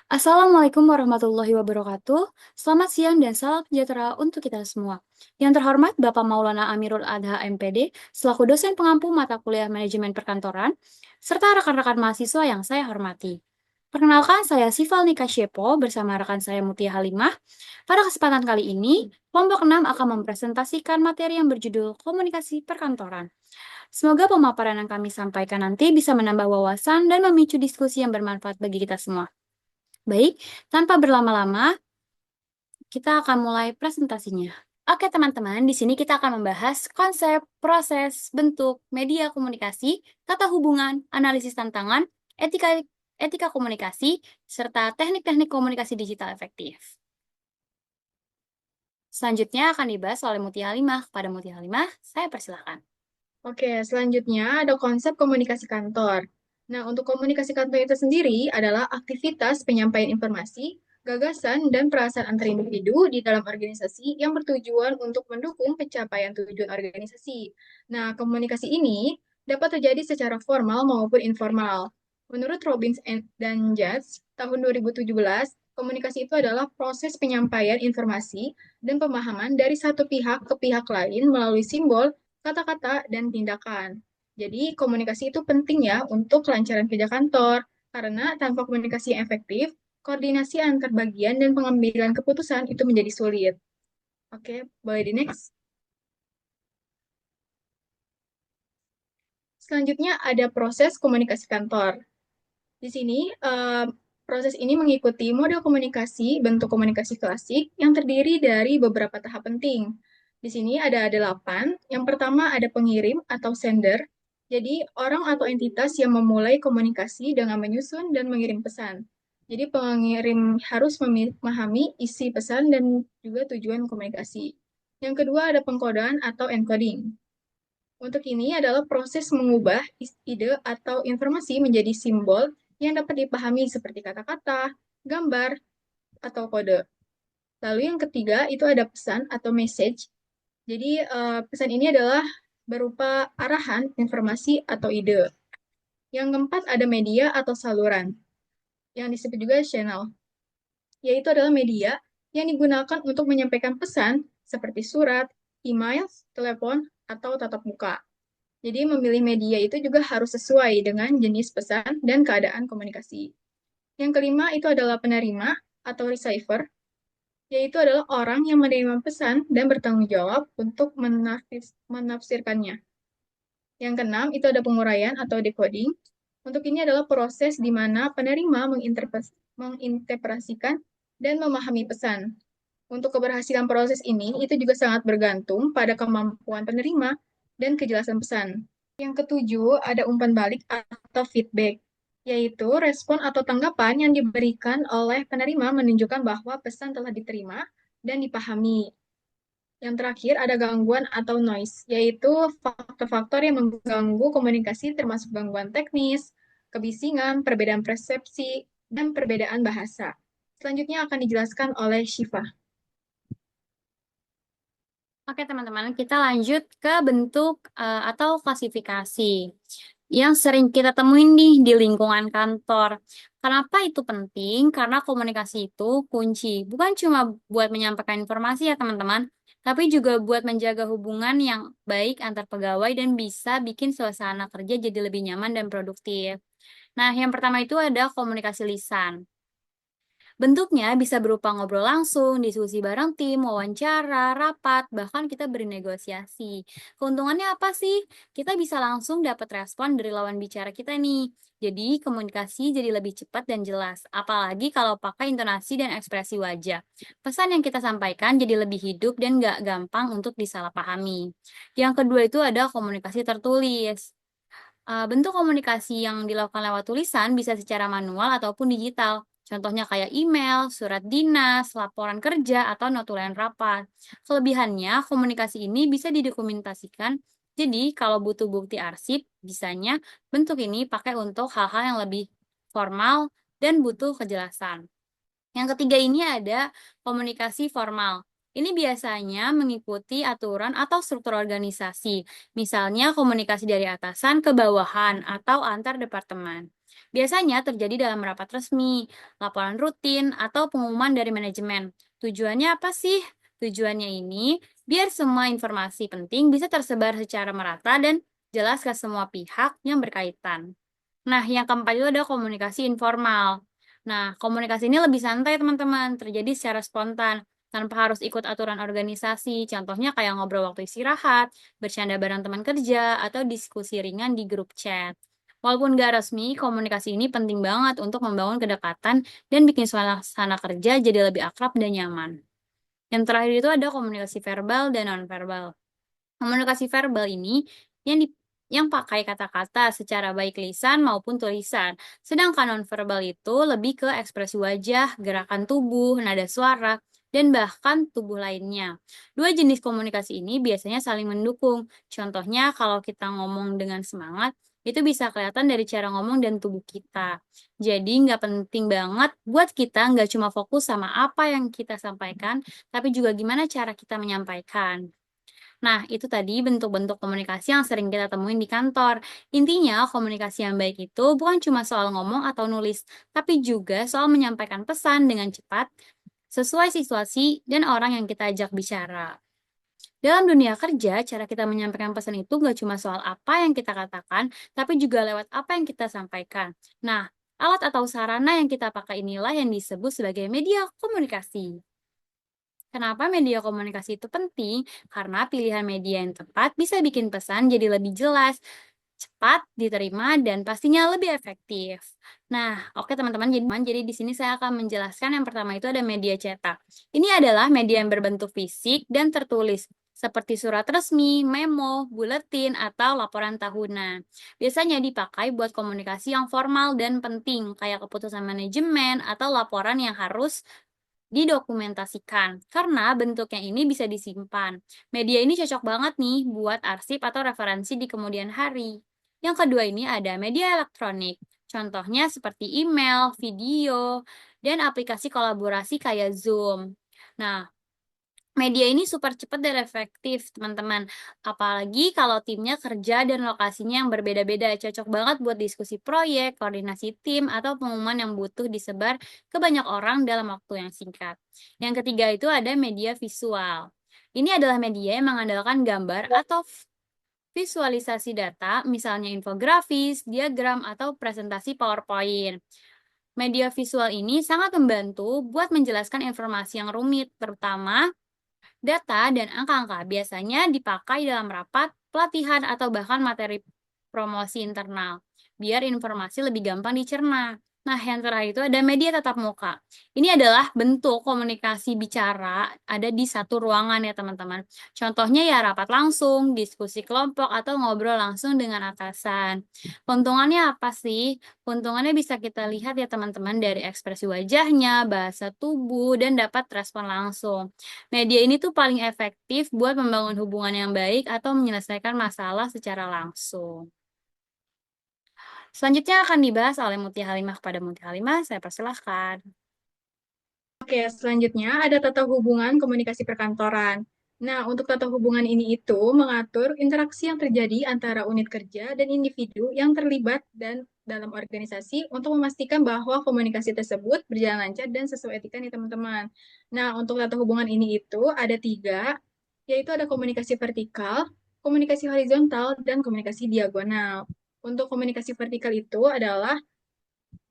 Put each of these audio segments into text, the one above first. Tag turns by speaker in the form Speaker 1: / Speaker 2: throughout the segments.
Speaker 1: Assalamualaikum warahmatullahi wabarakatuh. Selamat siang dan salam sejahtera untuk kita semua. Yang terhormat Bapak Maulana Amirul Adha MPD, selaku dosen pengampu mata kuliah manajemen perkantoran, serta rekan-rekan mahasiswa yang saya hormati. Perkenalkan, saya Sival Nika Syepo bersama rekan saya Mutia Halimah. Pada kesempatan kali ini, kelompok 6 akan mempresentasikan materi yang berjudul Komunikasi Perkantoran. Semoga pemaparan yang kami sampaikan nanti bisa menambah wawasan dan memicu diskusi yang bermanfaat bagi kita semua. Baik, tanpa berlama-lama, kita akan mulai presentasinya. Oke, teman-teman, di sini kita akan membahas konsep, proses, bentuk, media komunikasi, tata hubungan, analisis tantangan, etika etika komunikasi, serta teknik-teknik komunikasi digital efektif. Selanjutnya akan dibahas oleh Mutia Halimah. Kepada Mutia Halimah, saya persilahkan.
Speaker 2: Oke, selanjutnya ada konsep komunikasi kantor. Nah, untuk komunikasi kantor itu sendiri adalah aktivitas penyampaian informasi, gagasan, dan perasaan antar individu di dalam organisasi yang bertujuan untuk mendukung pencapaian tujuan organisasi. Nah, komunikasi ini dapat terjadi secara formal maupun informal. Menurut Robbins dan Judge, tahun 2017, komunikasi itu adalah proses penyampaian informasi dan pemahaman dari satu pihak ke pihak lain melalui simbol, kata-kata, dan tindakan. Jadi, komunikasi itu penting ya untuk kelancaran kerja kantor, karena tanpa komunikasi yang efektif, koordinasi antar bagian dan pengambilan keputusan itu menjadi sulit. Oke, boleh di next. Selanjutnya ada proses komunikasi kantor. Di sini, proses ini mengikuti model komunikasi, bentuk komunikasi klasik yang terdiri dari beberapa tahap penting. Di sini ada 8. Yang pertama ada pengirim atau sender. Jadi, orang atau entitas yang memulai komunikasi dengan menyusun dan mengirim pesan. Jadi, pengirim harus memahami isi pesan dan juga tujuan komunikasi. Yang kedua ada pengkodean atau encoding. Untuk ini adalah proses mengubah ide atau informasi menjadi simbol yang dapat dipahami seperti kata-kata, gambar, atau kode. Lalu yang ketiga itu ada pesan atau message. Jadi pesan ini adalah berupa arahan, informasi, atau ide. Yang keempat ada media atau saluran, yang disebut juga channel, yaitu adalah media yang digunakan untuk menyampaikan pesan seperti surat, email, telepon, atau tatap muka. Jadi memilih media itu juga harus sesuai dengan jenis pesan dan keadaan komunikasi. Yang kelima itu adalah penerima atau receiver, yaitu adalah orang yang menerima pesan dan bertanggung jawab untuk menafsirkannya. Yang keenam itu ada penguraian atau decoding. Untuk ini adalah proses di mana penerima menginterpretasikan dan memahami pesan. Untuk keberhasilan proses ini, itu juga sangat bergantung pada kemampuan penerima dan kejelasan pesan. Yang ketujuh, ada umpan balik atau feedback, yaitu respon atau tanggapan yang diberikan oleh penerima menunjukkan bahwa pesan telah diterima dan dipahami. Yang terakhir, ada gangguan atau noise, yaitu faktor-faktor yang mengganggu komunikasi termasuk gangguan teknis, kebisingan, perbedaan persepsi, dan perbedaan bahasa. Selanjutnya akan dijelaskan oleh Syifa.
Speaker 1: Oke, teman-teman, kita lanjut ke bentuk atau klasifikasi yang sering kita temuin nih di lingkungan kantor. Kenapa itu penting? Karena komunikasi itu kunci. Bukan cuma buat menyampaikan informasi ya, teman-teman, tapi juga buat menjaga hubungan yang baik antar pegawai dan bisa bikin suasana kerja jadi lebih nyaman dan produktif. Nah, yang pertama itu ada komunikasi lisan. Bentuknya bisa berupa ngobrol langsung, diskusi bareng tim, wawancara, rapat, bahkan kita bernegosiasi. Keuntungannya apa sih? Kita bisa langsung dapat respon dari lawan bicara kita nih. Jadi komunikasi jadi lebih cepat dan jelas, apalagi kalau pakai intonasi dan ekspresi wajah. Pesan yang kita sampaikan jadi lebih hidup dan nggak gampang untuk disalahpahami. Yang kedua itu ada komunikasi tertulis. Bentuk komunikasi yang dilakukan lewat tulisan bisa secara manual ataupun digital. Contohnya kayak email, surat dinas, laporan kerja, atau notulen rapat. Kelebihannya, komunikasi ini bisa didokumentasikan. Jadi, kalau butuh bukti arsip, bisanya bentuk ini pakai untuk hal-hal yang lebih formal dan butuh kejelasan. Yang ketiga ini ada komunikasi formal. Ini biasanya mengikuti aturan atau struktur organisasi, misalnya komunikasi dari atasan ke bawahan atau antar departemen. Biasanya terjadi dalam rapat resmi, laporan rutin, atau pengumuman dari manajemen. Tujuannya apa sih? Tujuannya ini biar semua informasi penting bisa tersebar secara merata dan jelas ke semua pihak yang berkaitan. Nah, yang keempat itu ada komunikasi informal. Nah, komunikasi ini lebih santai, teman-teman, terjadi secara spontan, tanpa harus ikut aturan organisasi. Contohnya kayak ngobrol waktu istirahat, bercanda bareng teman kerja, atau diskusi ringan di grup chat. Walaupun nggak resmi, komunikasi ini penting banget untuk membangun kedekatan dan bikin suasana kerja jadi lebih akrab dan nyaman. Yang terakhir itu ada komunikasi verbal dan nonverbal. Komunikasi verbal ini yang di yang pakai kata-kata secara baik lisan maupun tulisan. Sedangkan nonverbal itu lebih ke ekspresi wajah, gerakan tubuh, nada suara, dan bahkan tubuh lainnya. Dua jenis komunikasi ini biasanya saling mendukung. Contohnya kalau kita ngomong dengan semangat, itu bisa kelihatan dari cara ngomong dan tubuh kita. Jadi nggak penting banget buat kita nggak cuma fokus sama apa yang kita sampaikan, tapi juga gimana cara kita menyampaikan. Nah, itu tadi bentuk-bentuk komunikasi yang sering kita temuin di kantor. Intinya, komunikasi yang baik itu bukan cuma soal ngomong atau nulis, tapi juga soal menyampaikan pesan dengan cepat, sesuai situasi dan orang yang kita ajak bicara. Dalam dunia kerja, cara kita menyampaikan pesan itu nggak cuma soal apa yang kita katakan, tapi juga lewat apa yang kita sampaikan. Nah, alat atau sarana yang kita pakai inilah yang disebut sebagai media komunikasi. Kenapa media komunikasi itu penting? Karena pilihan media yang tepat bisa bikin pesan jadi lebih jelas, cepat, diterima, dan pastinya lebih efektif. Nah, oke teman-teman, jadi di sini saya akan menjelaskan yang pertama itu ada media cetak. Ini adalah media yang berbentuk fisik dan tertulis, seperti surat resmi, memo, buletin, atau laporan tahunan. Biasanya dipakai buat komunikasi yang formal dan penting, kayak keputusan manajemen atau laporan yang harus didokumentasikan, karena bentuknya ini bisa disimpan. Media ini cocok banget nih buat arsip atau referensi di kemudian hari. Yang kedua ini ada media elektronik. Contohnya seperti email, video, dan aplikasi kolaborasi kayak Zoom. Nah, media ini super cepat dan efektif, teman-teman. Apalagi kalau timnya kerja dan lokasinya yang berbeda-beda. Cocok banget buat diskusi proyek, koordinasi tim, atau pengumuman yang butuh disebar ke banyak orang dalam waktu yang singkat. Yang ketiga itu ada media visual. Ini adalah media yang mengandalkan gambar atau visualisasi data, misalnya infografis, diagram, atau presentasi PowerPoint. Media visual ini sangat membantu buat menjelaskan informasi yang rumit, terutama data dan angka-angka biasanya dipakai dalam rapat, pelatihan, atau bahkan materi promosi internal, biar informasi lebih gampang dicerna. Nah, yang terakhir itu ada media tatap muka. Ini adalah bentuk komunikasi bicara ada di satu ruangan ya teman-teman. Contohnya ya rapat langsung, diskusi kelompok, atau ngobrol langsung dengan atasan. Keuntungannya apa sih? Keuntungannya bisa kita lihat ya teman-teman dari ekspresi wajahnya, bahasa tubuh, dan dapat respon langsung. Media ini tuh paling efektif buat membangun hubungan yang baik atau menyelesaikan masalah secara langsung. Selanjutnya akan dibahas oleh Mutia Halimah kepada Mutia Halimah, saya persilahkan.
Speaker 2: Oke, selanjutnya ada tata hubungan komunikasi perkantoran. Nah, untuk tata hubungan ini itu mengatur interaksi yang terjadi antara unit kerja dan individu yang terlibat dan dalam organisasi untuk memastikan bahwa komunikasi tersebut berjalan lancar dan sesuai etika nih teman-teman. Nah, untuk tata hubungan ini itu ada tiga, yaitu ada komunikasi vertikal, komunikasi horizontal, dan komunikasi diagonal. Untuk komunikasi vertikal itu adalah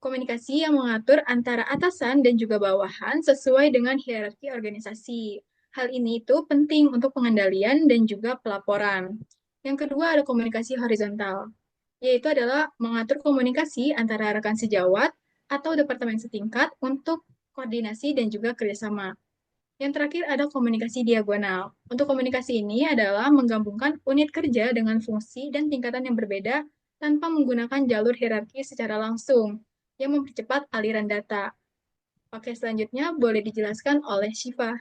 Speaker 2: komunikasi yang mengatur antara atasan dan juga bawahan sesuai dengan hierarki organisasi. Hal ini itu penting untuk pengendalian dan juga pelaporan. Yang kedua ada komunikasi horizontal, yaitu adalah mengatur komunikasi antara rekan sejawat atau departemen setingkat untuk koordinasi dan juga kerjasama. Yang terakhir ada komunikasi diagonal. Untuk komunikasi ini adalah menggabungkan unit kerja dengan fungsi dan tingkatan yang berbeda tanpa menggunakan jalur hierarki secara langsung yang mempercepat aliran data. Oke, selanjutnya boleh dijelaskan oleh Shiva.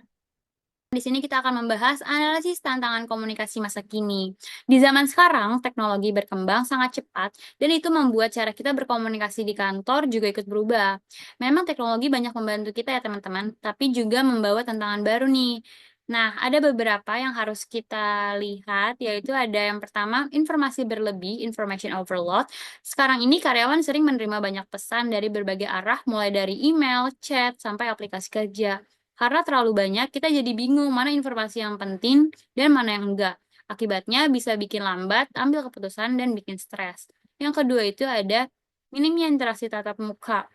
Speaker 1: Di sini kita akan membahas analisis tantangan komunikasi masa kini. Di zaman sekarang, teknologi berkembang sangat cepat, dan itu membuat cara kita berkomunikasi di kantor juga ikut berubah. Memang teknologi banyak membantu kita ya teman-teman, tapi juga membawa tantangan baru nih. Nah, ada beberapa yang harus kita lihat, yaitu ada yang pertama, informasi berlebih, information overload. Sekarang ini karyawan sering menerima banyak pesan dari berbagai arah, mulai dari email, chat, sampai aplikasi kerja. Karena terlalu banyak, kita jadi bingung mana informasi yang penting dan mana yang enggak. Akibatnya bisa bikin lambat, ambil keputusan, dan bikin stres. Yang kedua itu ada minimnya interaksi tatap muka.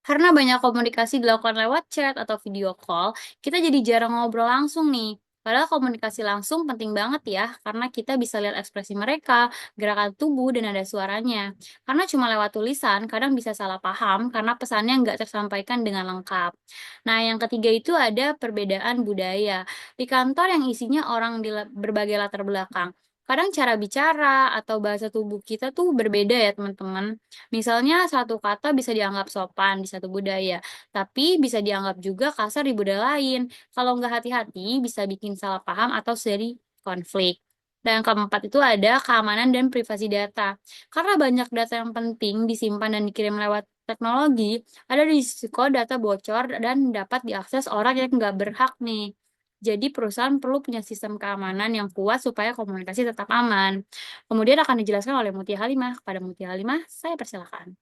Speaker 1: Karena banyak komunikasi dilakukan lewat chat atau video call, kita jadi jarang ngobrol langsung nih. Padahal komunikasi langsung penting banget ya, karena kita bisa lihat ekspresi mereka, gerakan tubuh, dan nada suaranya. Karena cuma lewat tulisan, kadang bisa salah paham karena pesannya nggak tersampaikan dengan lengkap. Nah, yang ketiga itu ada perbedaan budaya. Di kantor yang isinya orang di berbagai latar belakang. Kadang cara bicara atau bahasa tubuh kita tuh berbeda ya teman-teman. Misalnya satu kata bisa dianggap sopan di satu budaya, tapi bisa dianggap juga kasar di budaya lain. Kalau nggak hati-hati, bisa bikin salah paham atau seri konflik. Dan yang keempat itu ada keamanan dan privasi data. Karena banyak data yang penting disimpan dan dikirim lewat teknologi, ada risiko data bocor dan dapat diakses orang yang nggak berhak nih. Jadi perusahaan perlu punya sistem keamanan yang kuat supaya komunikasi tetap aman. Kemudian akan dijelaskan oleh Mutia Halimah. Kepada Mutia Halimah, saya persilakan.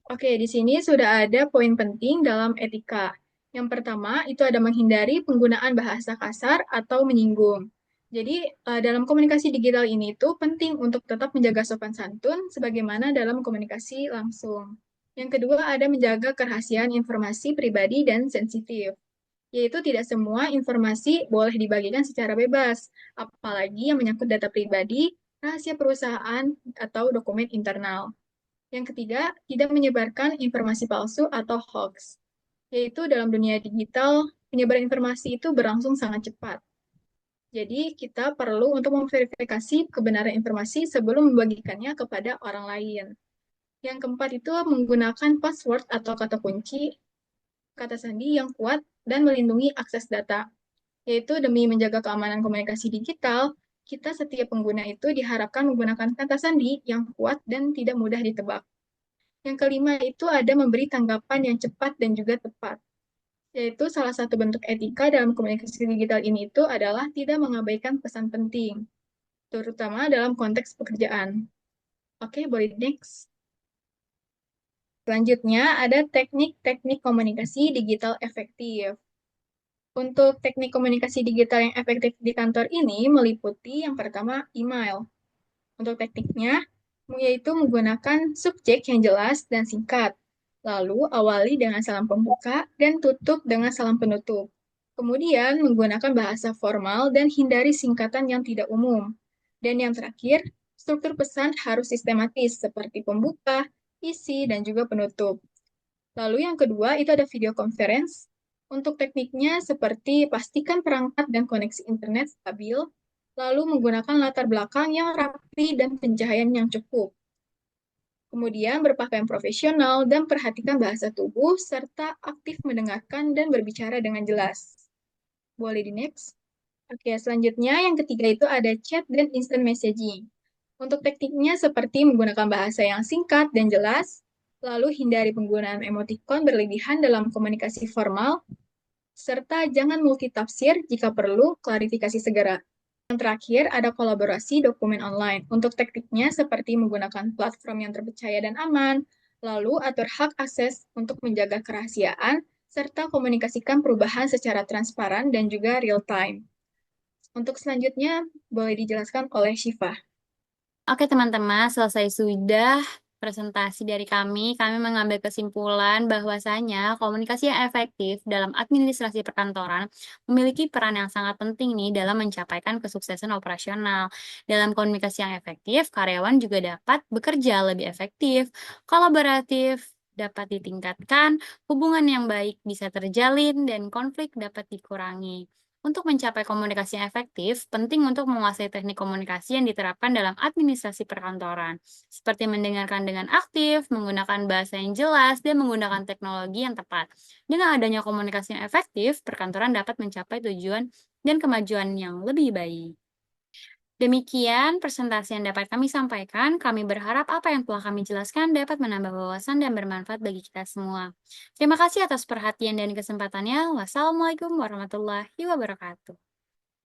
Speaker 2: Oke, di sini sudah ada poin penting dalam etika. Yang pertama, itu ada menghindari penggunaan bahasa kasar atau menyinggung. Jadi, dalam komunikasi digital ini tuh penting untuk tetap menjaga sopan santun sebagaimana dalam komunikasi langsung. Yang kedua, ada menjaga kerahasiaan informasi pribadi dan sensitif, yaitu tidak semua informasi boleh dibagikan secara bebas, apalagi yang menyangkut data pribadi, rahasia perusahaan, atau dokumen internal. Yang ketiga, tidak menyebarkan informasi palsu atau hoax, yaitu dalam dunia digital, penyebaran informasi itu berlangsung sangat cepat. Jadi, kita perlu untuk memverifikasi kebenaran informasi sebelum membagikannya kepada orang lain. Yang keempat itu menggunakan password atau kata kunci, kata sandi yang kuat dan melindungi akses data, yaitu demi menjaga keamanan komunikasi digital, kita setiap pengguna itu diharapkan menggunakan kata sandi yang kuat dan tidak mudah ditebak. Yang kelima itu ada memberi tanggapan yang cepat dan juga tepat, yaitu salah satu bentuk etika dalam komunikasi digital ini itu adalah tidak mengabaikan pesan penting, terutama dalam konteks pekerjaan. Oke, boleh next. Selanjutnya ada teknik-teknik komunikasi digital efektif. Untuk teknik komunikasi digital yang efektif di kantor ini meliputi yang pertama email. Untuk tekniknya, yaitu menggunakan subjek yang jelas dan singkat. Lalu awali dengan salam pembuka dan tutup dengan salam penutup. Kemudian menggunakan bahasa formal dan hindari singkatan yang tidak umum. Dan yang terakhir, struktur pesan harus sistematis seperti pembuka, isi, dan juga penutup. Lalu yang kedua itu ada video conference. Untuk tekniknya seperti pastikan perangkat dan koneksi internet stabil, lalu menggunakan latar belakang yang rapi dan pencahayaan yang cukup. Kemudian berpakaian profesional dan perhatikan bahasa tubuh, serta aktif mendengarkan dan berbicara dengan jelas. Boleh di next? Oke, selanjutnya yang ketiga itu ada chat dan instant messaging. Untuk tekniknya seperti menggunakan bahasa yang singkat dan jelas, lalu hindari penggunaan emotikon berlebihan dalam komunikasi formal, serta jangan multitafsir jika perlu klarifikasi segera. Yang terakhir, ada kolaborasi dokumen online. Untuk tekniknya seperti menggunakan platform yang terpercaya dan aman, lalu atur hak akses untuk menjaga kerahasiaan, serta komunikasikan perubahan secara transparan dan juga real time. Untuk selanjutnya, boleh dijelaskan oleh Syifa.
Speaker 1: Oke teman-teman, selesai sudah presentasi dari kami. Kami mengambil kesimpulan bahwasanya komunikasi yang efektif dalam administrasi perkantoran memiliki peran yang sangat penting nih dalam mencapaikan kesuksesan operasional. Dalam komunikasi yang efektif, karyawan juga dapat bekerja lebih efektif, kolaboratif dapat ditingkatkan, hubungan yang baik bisa terjalin, dan konflik dapat dikurangi. Untuk mencapai komunikasi yang efektif, penting untuk menguasai teknik komunikasi yang diterapkan dalam administrasi perkantoran, seperti mendengarkan dengan aktif, menggunakan bahasa yang jelas, dan menggunakan teknologi yang tepat. Dengan adanya komunikasi yang efektif, perkantoran dapat mencapai tujuan dan kemajuan yang lebih baik. Demikian presentasi yang dapat kami sampaikan. Kami berharap apa yang telah kami jelaskan dapat menambah wawasan dan bermanfaat bagi kita semua. Terima kasih atas perhatian dan kesempatannya. Wassalamualaikum warahmatullahi wabarakatuh.